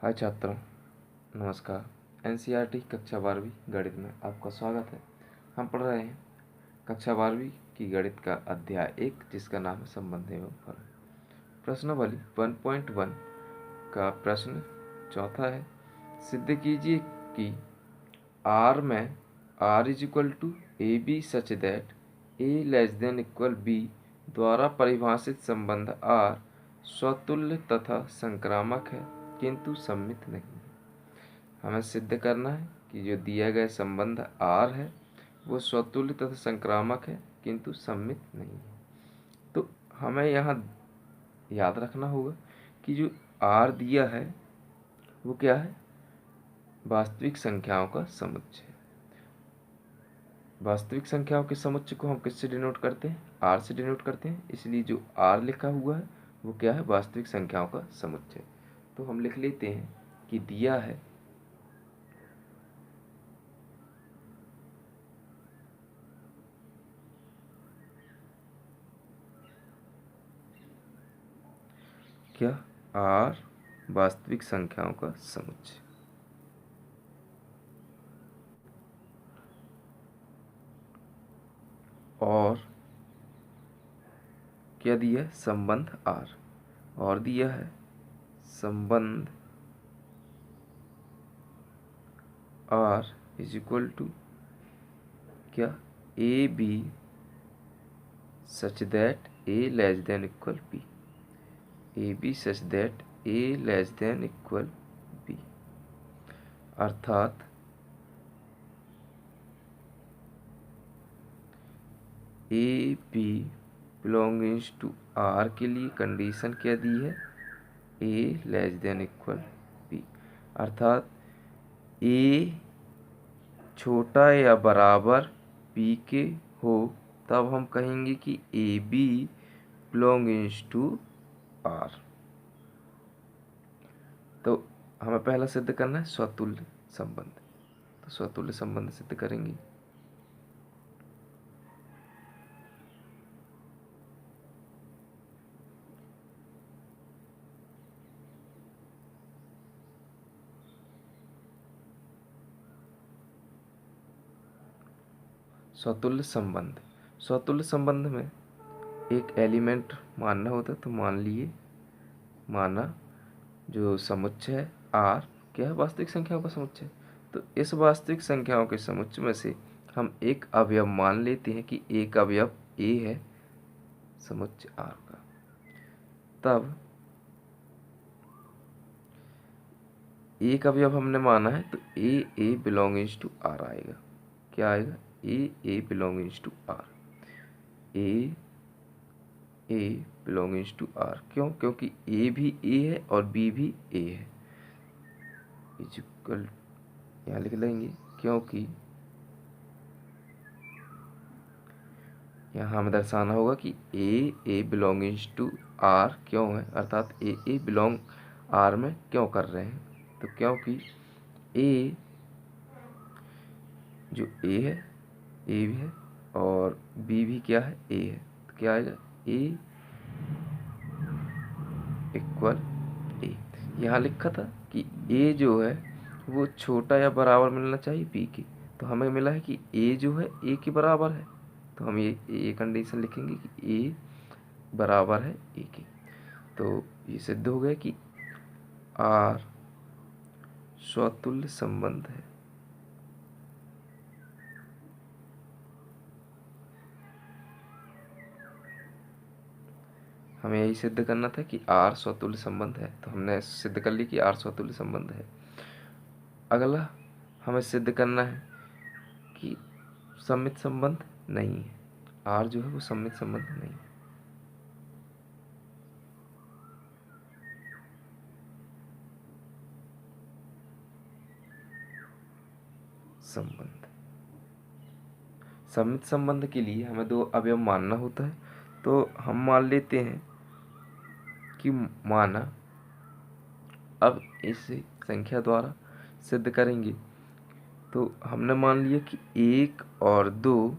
हाय छात्रों, नमस्कार। एनसीईआरटी कक्षा 12वीं गणित में आपका स्वागत है। हम पढ़ रहे हैं कक्षा 12वीं की गणित का अध्याय 1, जिसका नाम है संबंध एवं फल। प्रश्नावली 1.1 का प्रश्न चौथा है, सिद्ध कीजिए कि R में R is equal to A B such that A less than equal B द्वारा परिभाषित संबंध R स्वतुल्य तथा संक्रामक है किंतु सममित नहीं है। हमें सिद्ध करना है कि जो दिया गया संबंध R है वो स्वतुल्य तथा संक्रामक है किंतु सममित नहीं है। तो हमें यहाँ याद रखना होगा कि जो R दिया है वो क्या है, वास्तविक संख्याओं का समुच्चय। वास्तविक संख्याओं के समुच्चय को हम किससे डिनोट करते हैं, R से डिनोट करते हैं। इसलिए जो R लिखा हुआ है वो क्या है, वास्तविक संख्याओं का समुच्चय। तो हम लिख लेते हैं कि दिया है क्या, R वास्तविक संख्याओं का समुच्चय। और क्या दिया है, संबंध R। और दिया है संबंध R इज इक्वल टू क्या, A B such that A less than equal B. A B such that A less than equal B, अर्थात A B belongings to R के लिए कंडीशन क्या दी है, A less than equal B. अर्थात A छोटा या बराबर बी के हो तब हम कहेंगे कि A B belongings to R. तो हमें पहला सिद्ध करना है स्वतुल्य संबंध। तो स्वतुल्य संबंध सिद्ध करेंगे। स्वतुल्य संबंध, स्वतुल्य संबंध में एक एलिमेंट मानना होता है। तो मान लिए, माना जो समुच्चय है R क्या है, वास्तविक संख्याओं का समुच्चय। तो इस वास्तविक संख्याओं के समुच्चय में से हम एक अवयव मान लेते हैं कि एक अवयव A है समुच्चय R का। तब एक अवयव हमने माना है तो A बिलोंगिंग्स टू R आएगा। क्या आएगा, A belongings to R। A belongings to R क्यों, क्योंकि A भी A है और B भी A है। इक्वल यहाँ लिख लेंगे, क्योंकि यहाँ हमें दर्शाना होगा कि A बिलोंगिंग्स टू R क्यों है, अर्थात A बिलोंग R में क्यों कर रहे हैं। तो क्योंकि A जो A है, A भी है और B भी क्या है, A है। तो क्या आएगा, A इक्वल A। यहाँ लिखा था कि A जो है वो छोटा या बराबर मिलना चाहिए B के। तो हमें मिला है कि A जो है A के बराबर है। तो हम ये कंडीशन लिखेंगे कि A बराबर है A के। तो ये सिद्ध हो गया कि R स्वतुल्य संबंध है। हमें यही सिद्ध करना था कि R स्वतुल्य संबंध है। तो हमने सिद्ध कर ली कि R स्वतुल्य संबंध है। अगला हमें सिद्ध करना है कि सममित संबंध नहीं है। R जो है वो सममित संबंध नहीं है। संबंध, सममित संबंध के लिए हमें दो अवयव मानना होता है। तो हम मान लेते हैं कि माना, अब इस संख्या द्वारा सिद्ध करेंगे। तो हमने मान लिया कि 1 और 2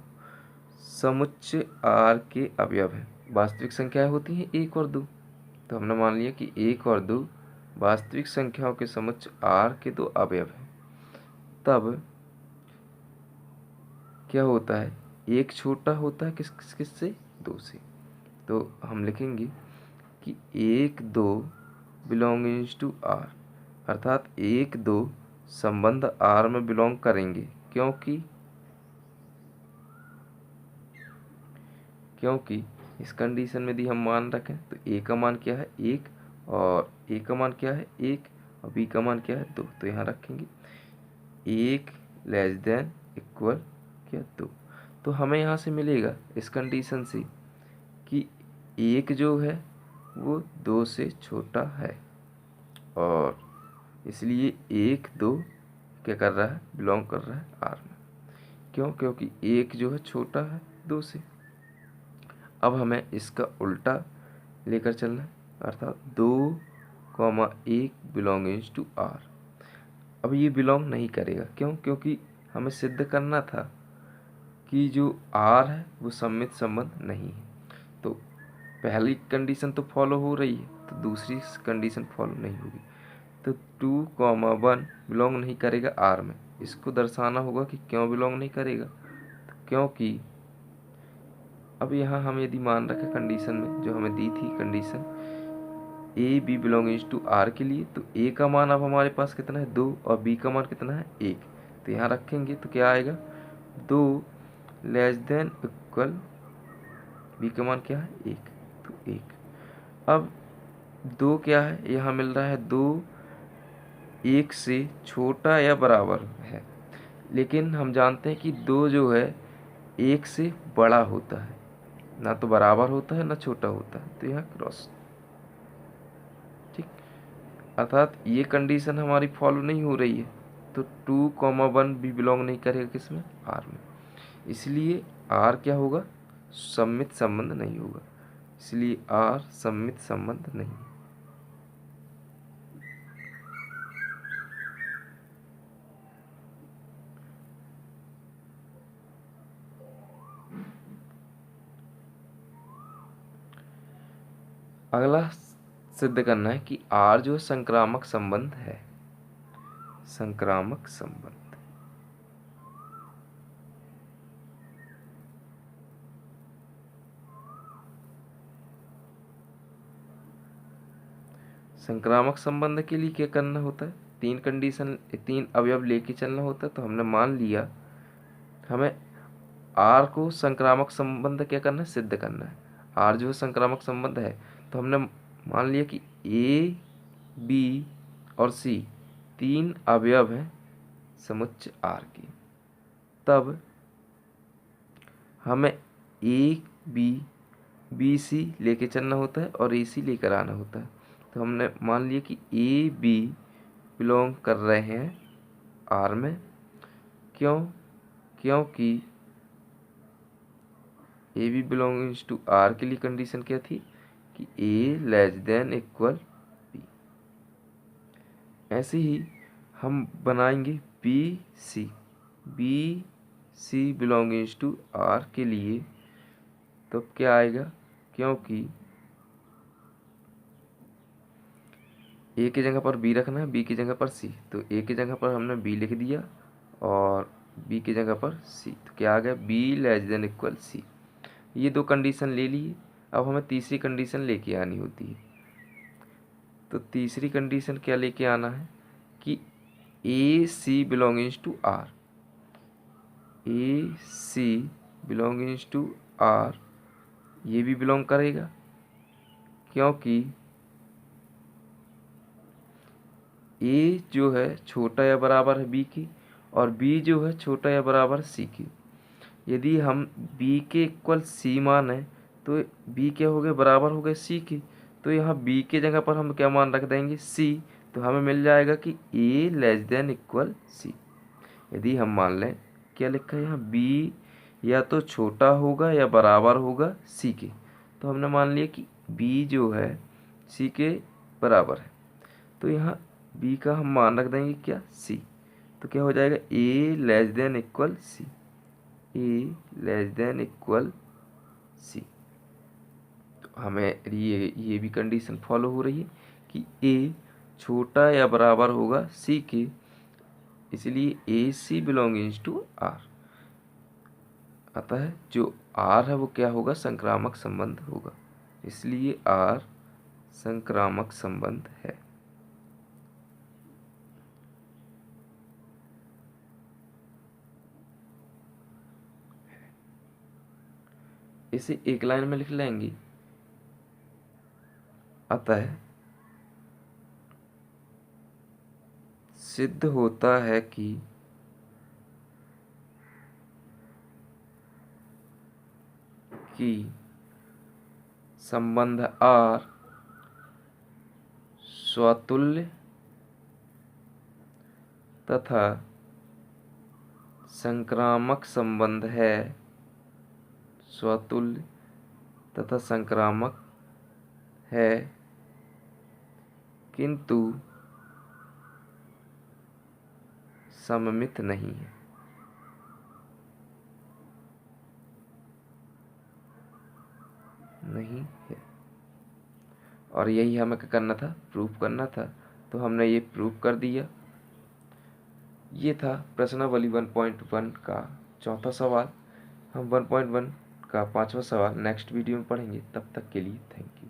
समुच्चय R के अवयव हैं। वास्तविक संख्याएं होती हैं 1 और 2। तो हमने मान लिया कि 1 और 2 वास्तविक संख्याओं के समुच्चय r के दो अवयव हैं, तब क्या होता है, एक छोटा होता है किससे, दो से। तो हम लिखेंगे कि 1 2 बिलोंगिंग्स टू r, अर्थात 1 2 संबंध r में बिलोंग करेंगे, क्योंकि इस कंडीशन में यदि हम मान रखें तो a का मान क्या है, 1, और a का मान क्या है, 1, और b का मान क्या है, 2। तो यहाँ रखेंगे 1 लेस देन इक्वल क्या, 2। तो हमें यहाँ से मिलेगा इस कंडीशन से कि 1 जो है वो 2 से छोटा है, और इसलिए 1 2 क्या कर रहा है, बिलोंग कर रहा है r में। क्योंकि 1 जो है छोटा है 2 से। अब हमें इसका उल्टा लेकर चलना है, अर्थात 2, 1 बिलोंगिंग्स टू r। अब ये बिलोंग नहीं करेगा, क्योंकि हमें सिद्ध करना था कि जो r है वो सममित संबंध नहीं है। तो पहली कंडीशन तो फॉलो हो रही है, तो दूसरी कंडीशन फॉलो नहीं होगी। तो 2, 1 बिलोंग नहीं करेगा r में। इसको दर्शाना होगा कि क्यों बिलोंग नहीं करेगा, तो क्योंकि अब यहाँ हम यदि मान रखें कंडीशन में जो हमें दी थी condition A B belongings to R के लिए, तो ए का मान अब हमारे पास कितना है, 2, और बी का मान कितना है, 1। तो यहाँ रखेंगे तो क्या आएगा, 2 लेस देन इक्वल, बी का मान क्या है, 1, तो 1। अब 2 क्या है, यहाँ मिल रहा है 2 1 से छोटा या बराबर है, लेकिन हम जानते हैं कि 2 जो है 1 से बड़ा होता है, ना तो बराबर होता है ना छोटा होता है। तो यहाँ क्रॉस, ठीक, अर्थात ये कंडीशन हमारी फॉलो नहीं हो रही है। तो 2, 1 भी बिलोंग नहीं करेगा किसमें, r में। इसलिए r क्या होगा, सममित संबंध नहीं होगा, इसलिए r सममित संबंध नहीं है। अगला सिद्ध करना है कि r जो संक्रामक संबंध है, संक्रामक संबंध। संक्रामक संबंध के लिए क्या करना होता है, 3 अवयव लेके चलना होता है। तो हमने मान लिया हमें r को संक्रामक संबंध क्या करना है, सिद्ध करना है। r जो संक्रामक संबंध है, तो हमने मान लिया कि a b और c 3 अवयव हैं समुच्चय r के। तब हमें a b c लेके चलना होता है और a c लेकर आना होता है। तो हमने मान लिया कि a b बिलोंग कर रहे हैं r में, क्योंकि A B belongings to R के लिए कंडीशन क्या थी कि A less than equal B. ऐसे ही हम बनाएंगे B C belongings to R के लिए। तो क्या आएगा, क्योंकि ए की जगह पर बी रखना है, बी की जगह पर सी, तो ए की जगह पर हमने बी लिख दिया और बी की जगह पर सी। तो क्या आ गया, B less than equal C. ये 2 कंडीशन ले लिए। अब हमें तीसरी कंडीशन लेके आनी होती है। तो तीसरी कंडीशन क्या लेके आना है कि A C belongings to R, A C belongings to R ये भी बिलोंग करेगा, क्योंकि ए जो है छोटा या बराबर है बी की, और बी जो है छोटा या बराबर सी की। यदि हम b के इक्वल c माने तो b क्या हो गए, बराबर हो गए c की। तो यहाँ b के जगह पर हम क्या मान रख देंगे, c। तो हमें मिल जाएगा कि a less than equal c। यदि हम मान लें क्या लिखा है यहाँ, b या तो छोटा होगा या बराबर होगा c के। तो हमने मान लिया कि b जो है c के बराबर है। तो यहाँ b का हम मान रख देंगे क्या, c। तो क्या हो जाएगा, a less than equal c, A less than equal C. तो हमें ये भी कंडीशन फॉलो हो रही है कि ए छोटा या बराबर होगा सी के, इसलिए ए सी बिलोंगिंग्स टू आर। अतः जो आर है वो क्या होगा, संक्रामक संबंध होगा, इसलिए आर संक्रामक संबंध है। इसे एक लाइन में लिख लेंगे। अतः सिद्ध होता है कि संबंध आर स्वतुल्य तथा संक्रामक संबंध है, स्वतुल्य तथा संक्रामक है, किंतु सममित नहीं है। नहीं है। और यही हमें क्या करना था, प्रूफ करना था, तो हमने ये प्रूफ कर दिया। ये था प्रश्नावली 1.1 का चौथा सवाल। हम 1.1 का 5वां सवाल नेक्स्ट वीडियो में पढ़ेंगे। तब तक के लिए थैंक यू।